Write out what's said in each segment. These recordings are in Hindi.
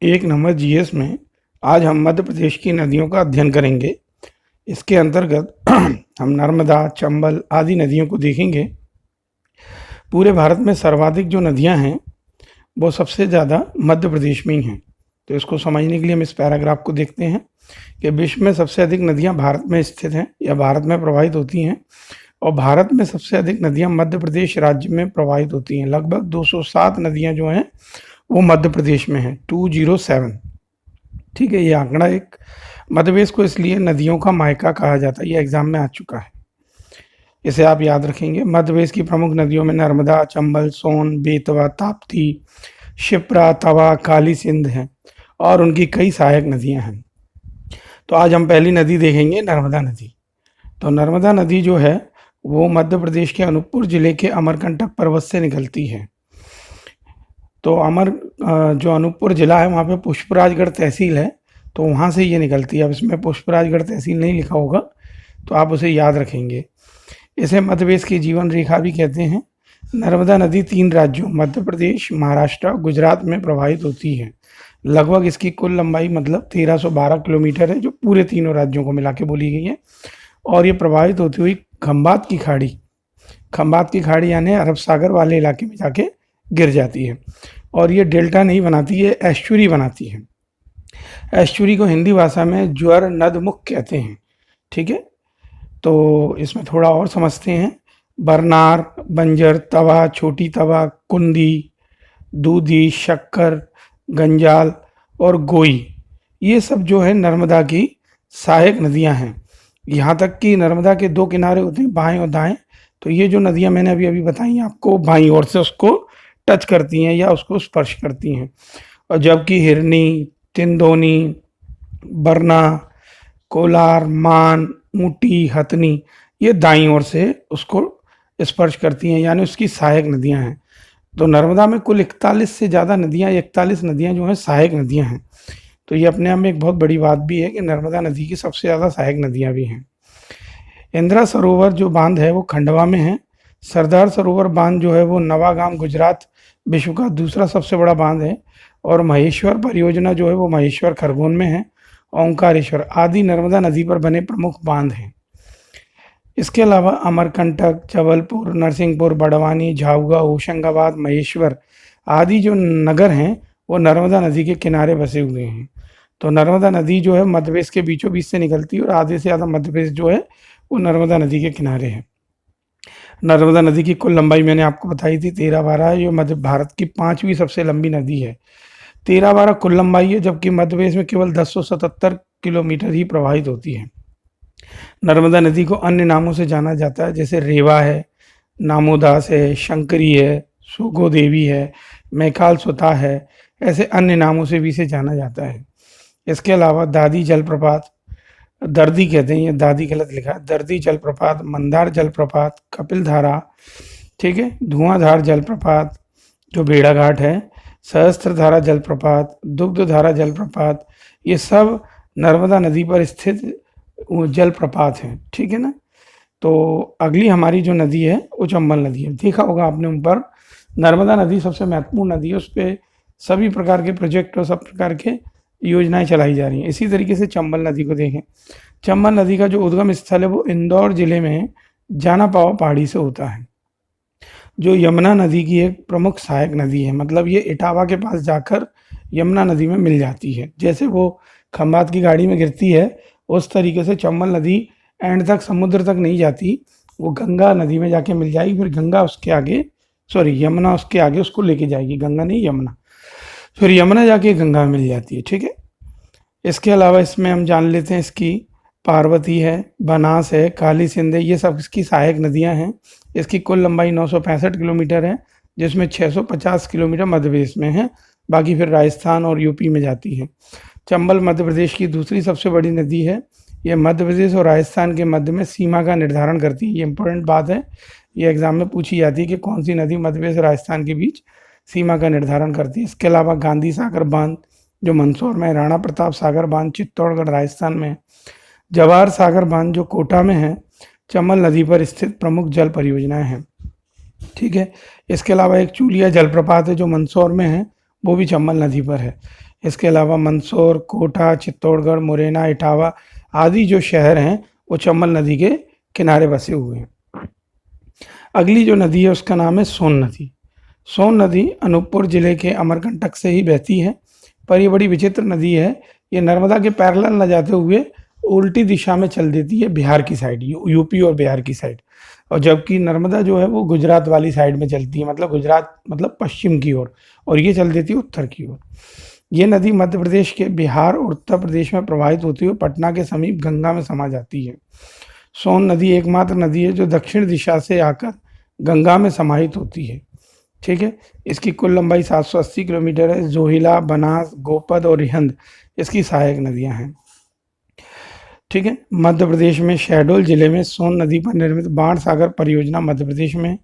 एक नंबर जीएस में आज हम मध्य प्रदेश की नदियों का अध्ययन करेंगे। इसके अंतर्गत हम नर्मदा, चंबल आदि नदियों को देखेंगे। पूरे भारत में सर्वाधिक जो नदियां हैं वो सबसे ज़्यादा मध्य प्रदेश में ही हैं। तो इसको समझने के लिए हम इस पैराग्राफ को देखते हैं कि विश्व में सबसे अधिक नदियां भारत में स्थित हैं या भारत में प्रवाहित होती हैं, और भारत में सबसे अधिक नदियां मध्य प्रदेश राज्य में प्रवाहित होती हैं। लगभग 207 नदियां जो हैं वो मध्य प्रदेश में हैं, 207। ठीक है, ये आंकड़ा एक मध्य प्रदेश को इसलिए नदियों का मायका कहा जाता है, ये एग्जाम में आ चुका है, इसे आप याद रखेंगे। मध्य प्रदेश की प्रमुख नदियों में नर्मदा, चंबल, सोन, बेतवा, ताप्ती, शिप्रा, तवा, काली सिंध हैं और उनकी कई सहायक नदियां हैं। तो आज हम पहली नदी देखेंगे, नर्मदा नदी। तो नर्मदा नदी जो है वो मध्य प्रदेश के अनूपपुर जिले के अमरकंटक पर्वत से निकलती है। तो जो अनूपपुर जिला है वहाँ पे पुष्पराजगढ़ तहसील है, तो वहाँ से ये निकलती है। अब इसमें पुष्पराजगढ़ तहसील नहीं लिखा होगा तो आप उसे याद रखेंगे। इसे मध्य प्रदेश की जीवन रेखा भी कहते हैं। नर्मदा नदी 3 राज्यों मध्य प्रदेश, महाराष्ट्र, गुजरात में प्रवाहित होती है। लगभग इसकी कुल लंबाई मतलब 1312 किलोमीटर है, जो पूरे तीनों राज्यों को मिला के बोली गई है। और ये प्रवाहित होती हुई खंबात की खाड़ी यानी अरब सागर वाले इलाके में जाके गिर जाती है। और ये डेल्टा नहीं बनाती, ये एस्चुरी बनाती है। एस्चुरी को हिंदी भाषा में ज्वर नदमुख कहते हैं। ठीक है, तो इसमें थोड़ा और समझते हैं। बरनार, बंजर, तवा, छोटी तवा, कुंदी, दूधी, शक्कर, गंजाल और गोई, ये सब जो है नर्मदा की सहायक नदियां हैं। यहाँ तक कि नर्मदा के 2 किनारे होते हैं, बाएं और दाएं। तो ये जो नदियां मैंने अभी अभी बताई आपको, बाईं ओर से उसको टच करती हैं या उसको स्पर्श करती हैं। और जबकि हिरनी, तिंदोनी, बरना, कोलार, मान, ऊटी, हथनी, ये दाईं ओर से उसको स्पर्श करती हैं, यानी उसकी सहायक नदियां हैं। तो नर्मदा में कुल 41 से ज़्यादा नदियां, 41 नदियां जो हैं सहायक नदियां हैं। तो ये अपने आप में एक बहुत बड़ी बात भी है कि नर्मदा नदी की सबसे ज़्यादा सहायक नदियां भी हैं। इंदिरा सरोवर जो बांध है वो खंडवा में है। सरदार सरोवर बांध जो है वो नवागाम, गुजरात, विश्व का दूसरा सबसे बड़ा बांध है। और महेश्वर परियोजना जो है वो महेश्वर, खरगोन में है। ओंकारेश्वर आदि नर्मदा नदी पर बने प्रमुख बांध हैं। इसके अलावा अमरकंटक, जबलपुर, नरसिंहपुर, बड़वानी, झाबुआ, होशंगाबाद, महेश्वर आदि जो नगर हैं वो नर्मदा नदी के किनारे बसे हुए हैं। तो नर्मदा नदी जो है मध्य प्रदेश के बीचों बीच से निकलती है और आधे से ज़्यादा मध्य प्रदेश जो है वो नर्मदा नदी के किनारे है। नर्मदा नदी की कुल लंबाई मैंने आपको बताई थी 1312 है, जो मध्य भारत की 5वीं सबसे लंबी नदी है। 1312 कुल लंबाई है, जबकि मध्य प्रदेश में केवल 1077 किलोमीटर ही प्रवाहित होती है। नर्मदा नदी को अन्य नामों से जाना जाता है, जैसे रेवा है, नामोदास है, शंकरी है, सुगो देवी है, मैकाल सुता है, ऐसे अन्य नामों से भी इसे जाना जाता है। इसके अलावा दादी जलप्रपात, दर्दी कहते हैं, ये दादी गलत लिखा है, दर्दी जलप्रपात, मंदार जलप्रपात, कपिल धारा, ठीक है, धुआंधार जलप्रपात जो भेड़ाघाट है, सहस्त्र धारा जलप्रपात, दुग्ध धारा जलप्रपात, ये सब नर्मदा नदी पर स्थित जलप्रपात हैं। ठीक है ना। तो अगली हमारी जो नदी है वो चंबल नदी है। देखा होगा आपने ऊपर, नर्मदा नदी सबसे महत्वपूर्ण नदी है, उस पर सभी प्रकार के प्रोजेक्ट और सब प्रकार के योजनाएं चलाई जा रही हैं। इसी तरीके से चंबल नदी को देखें। चंबल नदी का जो उद्गम स्थल है वो इंदौर जिले में जाना पावा पहाड़ी से होता है, जो यमुना नदी की एक प्रमुख सहायक नदी है। मतलब ये इटावा के पास जाकर यमुना नदी में मिल जाती है। जैसे वो खंबात की गाड़ी में गिरती है, उस तरीके से चंबल नदी एंड तक समुद्र तक नहीं जाती, वो गंगा नदी में जाके मिल जाएगी। फिर गंगा उसके आगे, सॉरी यमुना उसके आगे उसको लेके जाएगी, गंगा नहीं यमुना, फिर यमुना जाके गंगा में मिल जाती है। ठीक है। इसके अलावा इसमें हम जान लेते हैं, इसकी पार्वती है, बनास है, काली सिंध है, ये सब इसकी सहायक नदियां हैं। इसकी कुल लंबाई 965 किलोमीटर है, जिसमें 650 किलोमीटर मध्य प्रदेश में है, बाकी फिर राजस्थान और यूपी में जाती है। चंबल मध्य प्रदेश की दूसरी सबसे बड़ी नदी है। ये मध्य प्रदेश और राजस्थान के मध्य में सीमा का निर्धारण करती है। ये इंपॉर्टेंट बात है, ये एग्जाम में पूछी जाती है कि कौन सी नदी मध्य प्रदेश और राजस्थान के बीच सीमा का निर्धारण करती है। इसके अलावा गांधी सागर बांध जो मंदसौर में, राणा प्रताप सागर बांध चित्तौड़गढ़ राजस्थान में, जवाहर सागर बांध जो कोटा में है, चंबल नदी पर स्थित प्रमुख जल परियोजनाएं हैं। ठीक है। इसके अलावा एक चूलिया जलप्रपात है जो मंदसौर में है, वो भी चंबल नदी पर है। इसके अलावा मंदसौर, कोटा, चित्तौड़गढ़, मुरैना, इटावा आदि जो शहर हैं वो चंबल नदी के किनारे बसे हुए हैं। अगली जो नदी है उसका नाम है सोन नदी। सोन नदी अनूपपुर जिले के अमरकंटक से ही बहती है, पर ये बड़ी विचित्र नदी है। ये नर्मदा के पैरेलल न जाते हुए उल्टी दिशा में चल देती है बिहार की साइड, यूपी और बिहार की साइड, और जबकि नर्मदा जो है वो गुजरात वाली साइड में चलती है, मतलब गुजरात मतलब पश्चिम की ओर, और ये चल देती है उत्तर की ओर। ये नदी मध्य प्रदेश के बिहार और उत्तर प्रदेश में प्रवाहित होती हुई पटना के समीप गंगा में समा जाती है। सोन नदी एकमात्र नदी है जो दक्षिण दिशा से आकर गंगा में समाहित होती है। ठीक है, इसकी कुल लंबाई 780 किलोमीटर है। जोहिला, बनास, गोपद और रिहंद इसकी सहायक नदियां हैं। ठीक है, मध्य प्रदेश में शहडोल जिले में सोन नदी पर निर्मित बाण सागर परियोजना मध्य प्रदेश में,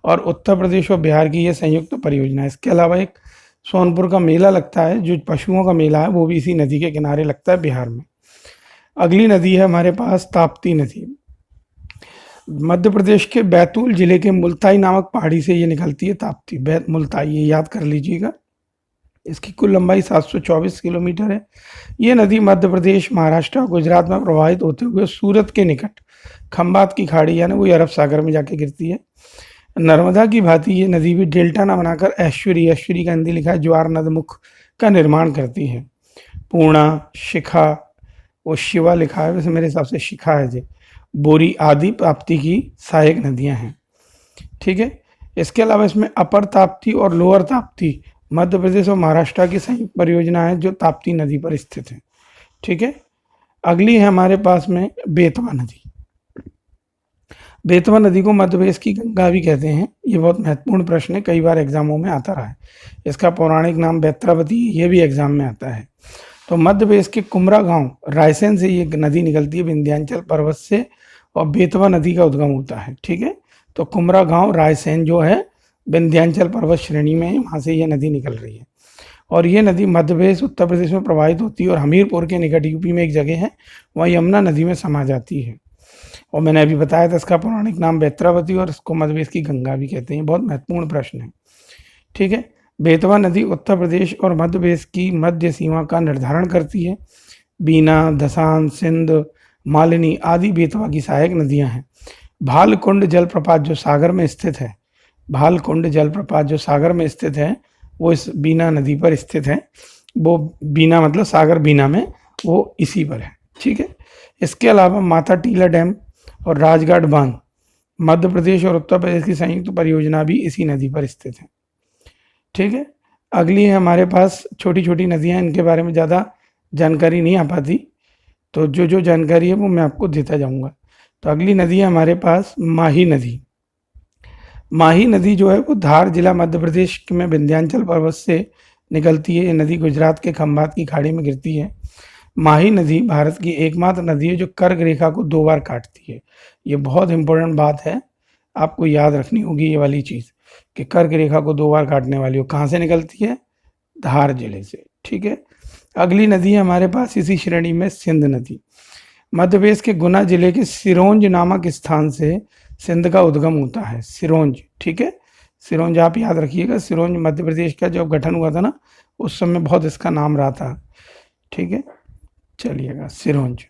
और उत्तर प्रदेश और बिहार की यह संयुक्त परियोजना है। इसके अलावा एक सोनपुर का मेला लगता है जो पशुओं का मेला है, वो भी इसी नदी के किनारे लगता है बिहार में। अगली नदी है हमारे पास ताप्ती नदी। मध्य प्रदेश के बैतूल जिले के मुल्ताई नामक पहाड़ी से ये निकलती है ताप्ती, मुल्ताई, ये याद कर लीजिएगा। इसकी कुल लंबाई 724 किलोमीटर है। ये नदी मध्य प्रदेश, महाराष्ट्र और गुजरात में प्रवाहित होते हुए सूरत के निकट खंबात की खाड़ी यानी वो अरब सागर में जाके गिरती है। नर्मदा की भांति ये नदी भी डेल्टा न बनाकर ऐश्वरी का हिंदी लिखा है ज्वार नदमुख का निर्माण करती है। पूर्णा, शिखा, वो शिवा लिखा है, वैसे मेरे हिसाब से शिखा है जी, बोरी आदि ताप्ती की सहायक नदियां हैं। ठीक है, इसके अलावा इसमें अपर ताप्ती और लोअर ताप्ती मध्य प्रदेश और महाराष्ट्र की संयुक्त परियोजना है जो ताप्ती नदी पर स्थित है। ठीक है, अगली है हमारे पास में बेतवा नदी। बेतवा नदी को मध्य प्रदेश की गंगा भी कहते हैं। ये बहुत महत्वपूर्ण प्रश्न है, कई बार एग्जामों में आता रहा है। इसका पौराणिक नाम बेत्रावती, ये भी एग्जाम में आता है। तो मध्य प्रदेश के कुमरा गांव रायसेन से ये नदी निकलती है विंध्याचल पर्वत से, और बेतवा नदी का उद्गम होता है। ठीक है, तो कुमरा गांव रायसेन जो है विंध्याचल पर्वत श्रेणी में, वहाँ से ये नदी निकल रही है, और ये नदी मध्य प्रदेश, उत्तर प्रदेश में प्रवाहित होती है, और हमीरपुर के निकट यूपी में एक जगह है वहाँ यमुना नदी में समा जाती है। और मैंने अभी बताया था इसका पौराणिक नाम बेत्रावती, और इसको मध्य प्रदेश की गंगा भी कहते हैं। बहुत महत्वपूर्ण प्रश्न है। ठीक है, बेतवा नदी उत्तर प्रदेश और मध्य प्रदेश की मध्य सीमा का निर्धारण करती है। बीना, धसान, सिंध, मालिनी आदि बेतवा की सहायक नदियां हैं। भालकुंड जलप्रपात जो सागर में स्थित है, भालकुंड जलप्रपात जो सागर में स्थित है, वो इस बीना नदी पर स्थित है। वो बीना मतलब सागर बीना में, वो इसी पर है। ठीक है, इसके अलावा माता टीला डैम और राजघाट बांध मध्य प्रदेश और उत्तर प्रदेश की संयुक्त परियोजना भी इसी नदी पर स्थित है। ठीक है, अगली है हमारे पास छोटी छोटी नदियां, इनके बारे में ज़्यादा जानकारी नहीं आ पाती, तो जो जानकारी है वो मैं आपको देता जाऊंगा। तो अगली नदी है हमारे पास माही नदी। माही नदी जो है वो धार जिला मध्य प्रदेश में विंध्याचल पर्वत से निकलती है। ये नदी गुजरात के खंबात की खाड़ी में गिरती है। माही नदी भारत की एकमात्र नदी है जो कर्क रेखा को 2 बार काटती है। ये बहुत इंपॉर्टेंट बात है, आपको याद रखनी होगी ये वाली चीज़ कि कर्क रेखा को 2 बार काटने वाली हो। कहाँ से निकलती है? धार जिले से। ठीक है, अगली नदी है हमारे पास इसी श्रेणी में सिंध नदी। मध्य प्रदेश के गुना जिले के सिरोंज नामक स्थान से सिंध का उद्गम होता है। सिरोंज, ठीक है, सिरोंज आप याद रखिएगा। सिरोंज मध्य प्रदेश का जब गठन हुआ था ना, उस समय बहुत इसका नाम रहा था। ठीक है, चलिएगा सिरोंज।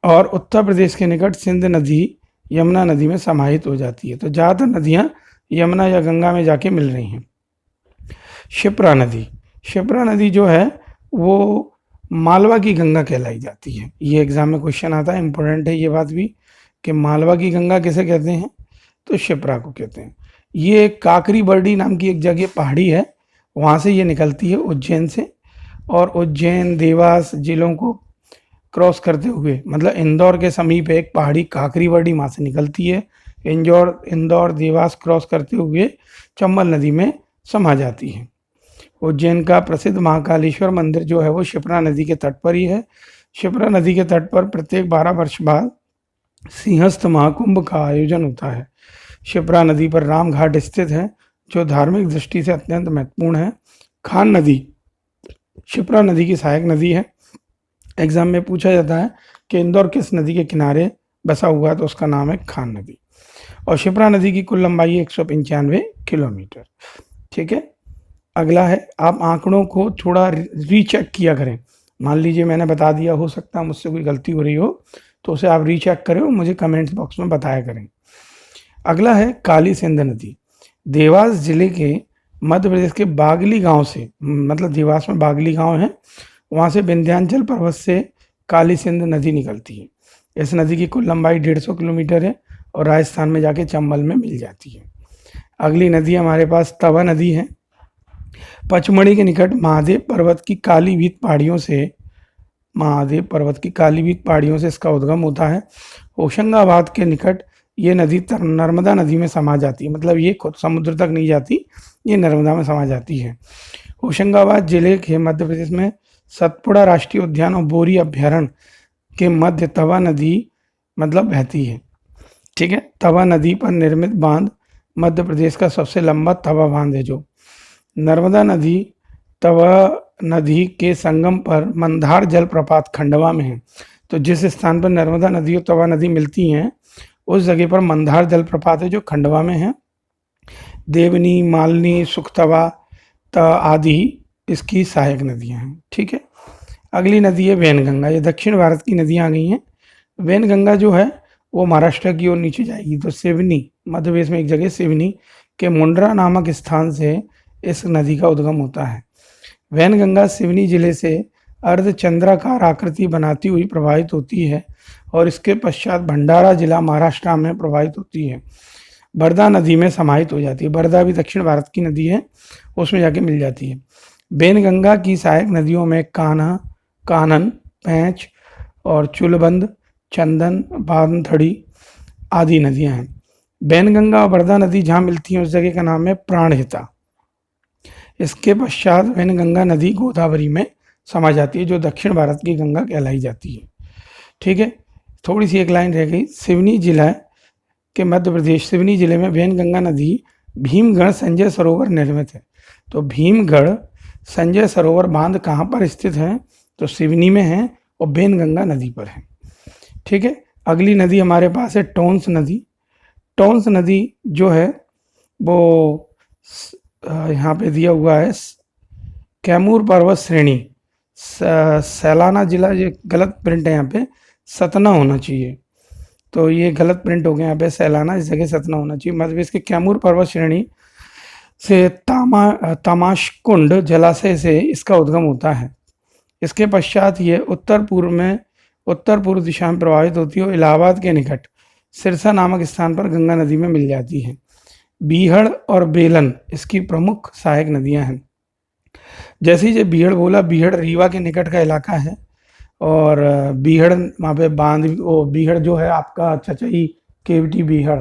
और उत्तर प्रदेश के निकट सिंध नदी यमुना नदी में समाहित हो जाती है। तो ज़्यादातर नदियाँ यमुना या गंगा में जाके मिल रही हैं। शिप्रा नदी, शिप्रा नदी जो है वो मालवा की गंगा कहलाई जाती है। ये एग्जाम में क्वेश्चन आता है, इंपॉर्टेंट है ये बात भी कि मालवा की गंगा किसे कहते हैं, तो शिप्रा को कहते हैं। ये काकरी बर्डी नाम की एक जगह पहाड़ी है, वहाँ से ये निकलती है उज्जैन से, और उज्जैन देवास जिलों को क्रॉस करते हुए, मतलब इंदौर के समीप एक पहाड़ी काकरी बर्डी वहाँ से निकलती है, इंदौर देवास क्रॉस करते हुए चंबल नदी में समा जाती है। उज्जैन का प्रसिद्ध महाकालेश्वर मंदिर जो है वो शिप्रा नदी के तट पर ही है। शिप्रा नदी के तट पर प्रत्येक 12 वर्ष बाद सिंहस्थ महाकुंभ का आयोजन होता है। शिप्रा नदी पर राम घाट स्थित है जो धार्मिक दृष्टि से अत्यंत महत्वपूर्ण है। खान नदी शिप्रा नदी की सहायक नदी है। एग्जाम में पूछा जाता है कि इंदौर किस नदी के किनारे बसा हुआ है, तो उसका नाम है खान नदी। और शिप्रा नदी की कुल लंबाई 195 किलोमीटर। ठीक है, अगला है, आप आंकड़ों को थोड़ा रीचेक किया करें। मान लीजिए मैंने बता दिया, हो सकता है मुझसे कोई गलती हो रही हो, तो उसे आप रीचेक करें और मुझे कमेंट्स बॉक्स में बताया करें। अगला है काली सिंध नदी। देवास जिले के मध्य प्रदेश के बागली गांव से, मतलब देवास में बागली गांव है, वहाँ से विंध्याचल पर्वत से काली सिंध नदी निकलती है। इस नदी की कुल लंबाई 150 किलोमीटर है और राजस्थान में जाके चंबल में मिल जाती है। अगली नदी हमारे पास तवा नदी है। पचमढ़ी के निकट महादेव पर्वत की कालीभीत पहाड़ियों से इसका उद्गम होता है। होशंगाबाद के निकट ये नदी नर्मदा नदी में समा जाती है, मतलब ये खुद समुद्र तक नहीं जाती, ये नर्मदा में समा जाती है। होशंगाबाद जिले के मध्य प्रदेश में सतपुड़ा राष्ट्रीय उद्यान और बोरी अभ्यारण्य के मध्य तवा नदी मतलब बहती है। ठीक है, तवा नदी पर निर्मित बांध मध्य प्रदेश का सबसे लंबा तवा बांध है। जो नर्मदा नदी तवा नदी के संगम पर मंदार जलप्रपात खंडवा में है। तो जिस स्थान पर नर्मदा नदी और तवा नदी मिलती हैं उस जगह पर मंदार जलप्रपात है जो खंडवा में है। देवनी, मालनी, सुखतवा आदि इसकी सहायक नदियां हैं। ठीक है, अगली नदी है वैनगंगा। ये दक्षिण भारत की नदियां आ गई हैं। वैनगंगा जो है वो महाराष्ट्र की ओर नीचे जाएगी। तो सिवनी, मध्य प्रदेश में एक जगह सिवनी के मुंड्रा नामक स्थान से इस नदी का उद्गम होता है। वैनगंगा सिवनी जिले से अर्धचंद्राकार आकृति बनाती हुई प्रवाहित होती है और इसके पश्चात भंडारा जिला महाराष्ट्र में प्रवाहित होती है। बरदा नदी में समाहित हो जाती है। बरदा भी दक्षिण भारत की नदी है, उसमें जाके मिल जाती है। वैनगंगा की सहायक नदियों में कान्हा, कानन, पैंच और चुलबंद, चंदन, बांधड़ी आदि नदियां हैं। वैनगंगा और बरदा नदी जहाँ मिलती हैं उस जगह का नाम है प्राणहिता। इसके पश्चात वैनगंगा नदी गोदावरी में समा जाती है जो दक्षिण भारत की गंगा कहलाई जाती है। ठीक है, थोड़ी सी एक लाइन रह गई। सिवनी जिला के मध्य प्रदेश, सिवनी जिले में वैनगंगा नदी भीमगढ़ संजय सरोवर निर्मित है। तो भीमगढ़ संजय सरोवर बांध कहाँ पर स्थित है? तो सिवनी में है और वैनगंगा नदी पर है। ठीक है, अगली नदी हमारे पास है टोंस नदी। टोंस नदी जो है वो यहाँ पे दिया हुआ है कैमूर पर्वत श्रेणी, सैलाना जिला, ये गलत प्रिंट है यहाँ पे, सतना होना चाहिए। तो ये गलत प्रिंट हो गया यहाँ पे, सैलाना इस जगह सतना होना चाहिए। मध्य प्रदेश के कैमूर पर्वत श्रेणी से तमाशकुंड जलाशय से इसका उद्गम होता है। इसके पश्चात ये उत्तर पूर्व दिशा में प्रवाहित होती है और इलाहाबाद के निकट सिरसा नामक स्थान पर गंगा नदी में मिल जाती है। बीहड़ और बेलन इसकी प्रमुख सहायक नदियां हैं। जैसे ही बीहड़ बोला, बीहड़ रीवा के निकट का इलाका है और बीहड़ वहाँ पे बांध, वो बीहड़ जो है आपका चचई केवटी बीहड़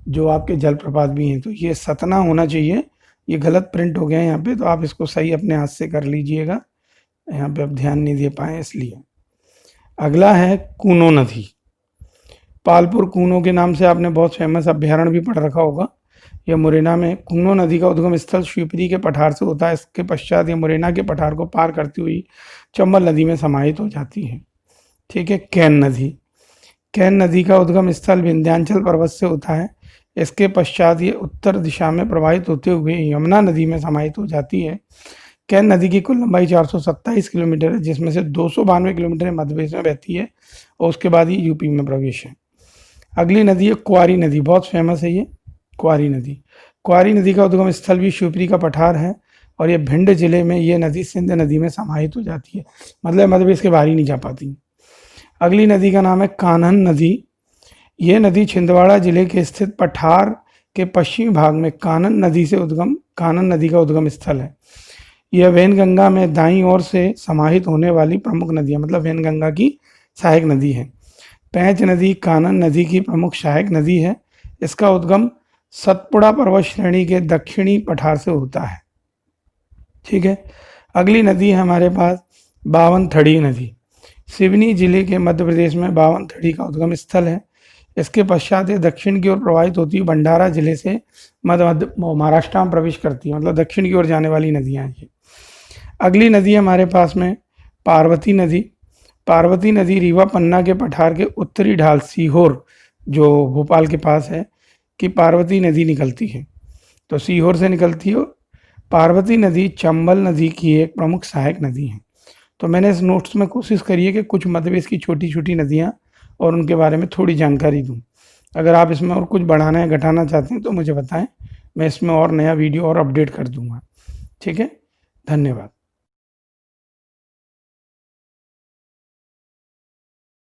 जो आपके जलप्रपात भी हैं। तो ये सतना होना चाहिए, ये गलत प्रिंट हो गया है यहाँ पे, तो आप इसको सही अपने हाथ से कर लीजिएगा, यहाँ पे अब ध्यान नहीं दे पाए इसलिए। अगला है कूनो नदी। पालपुर कूनो के नाम से आपने बहुत फेमस अभ्यारण्य भी पढ़ रखा होगा। यह मुरैना में कूनो नदी का उद्गम स्थल शिवपुरी के पठार से होता है। इसके पश्चात यह मुरैना के पठार को पार करती हुई चंबल नदी में समाहित हो जाती है। ठीक है, कैन नदी। कैन नदी का उद्गम स्थल विंध्याचल पर्वत से होता है। इसके पश्चात ये उत्तर दिशा में प्रवाहित होते हुए यमुना नदी में समाहित हो जाती है। कैन नदी की कुल लंबाई 427 किलोमीटर है, जिसमें से 292 किलोमीटर मध्य प्रदेश में बहती है और उसके बाद ये यूपी में प्रवेश है। अगली नदी है क्वारी नदी, बहुत फेमस है ये क्वारी नदी। क्वारी नदी का उद्गम स्थल भी शिवपुरी का पठार है और ये भिंड जिले में ये नदी सिंध नदी में समाहित हो जाती है, मतलब मध्य प्रदेश के बाहर ही नहीं जा पाती। अगली नदी का नाम है कान्हन नदी। ये नदी छिंदवाड़ा जिले के स्थित पठार के पश्चिमी भाग में कानन नदी का उद्गम स्थल है। यह वैनगंगा में दाईं ओर से समाहित होने वाली प्रमुख नदी है, मतलब वैनगंगा की सहायक नदी है। पैंच नदी कानन नदी की प्रमुख सहायक नदी है। इसका उद्गम सतपुड़ा पर्वत श्रेणी के दक्षिणी पठार से होता है। ठीक है, अगली नदी है हमारे पास बावनथड़ी नदी। सिवनी जिले के मध्य प्रदेश में बावनथड़ी का उद्गम स्थल है। इसके पश्चात ये दक्षिण की ओर प्रवाहित होती है, भंडारा जिले से मध्य महाराष्ट्र में प्रवेश करती है, मतलब दक्षिण की ओर जाने वाली नदियाँ हैं। अगली नदी हमारे पास में पार्वती नदी। पार्वती नदी रीवा पन्ना के पठार के उत्तरी ढाल सीहोर जो भोपाल के पास है कि पार्वती नदी निकलती है। तो सीहोर से निकलती है पार्वती नदी चंबल नदी की एक प्रमुख सहायक नदी है। तो मैंने इस नोट्स में कोशिश करी है कि कुछ मध्य प्रदेश की छोटी छोटी नदियाँ और उनके बारे में थोड़ी जानकारी दूँ। अगर आप इसमें और कुछ बढ़ाना या घटाना चाहते हैं तो मुझे बताएं, मैं इसमें और नया वीडियो और अपडेट कर दूंगा। ठीक है, धन्यवाद।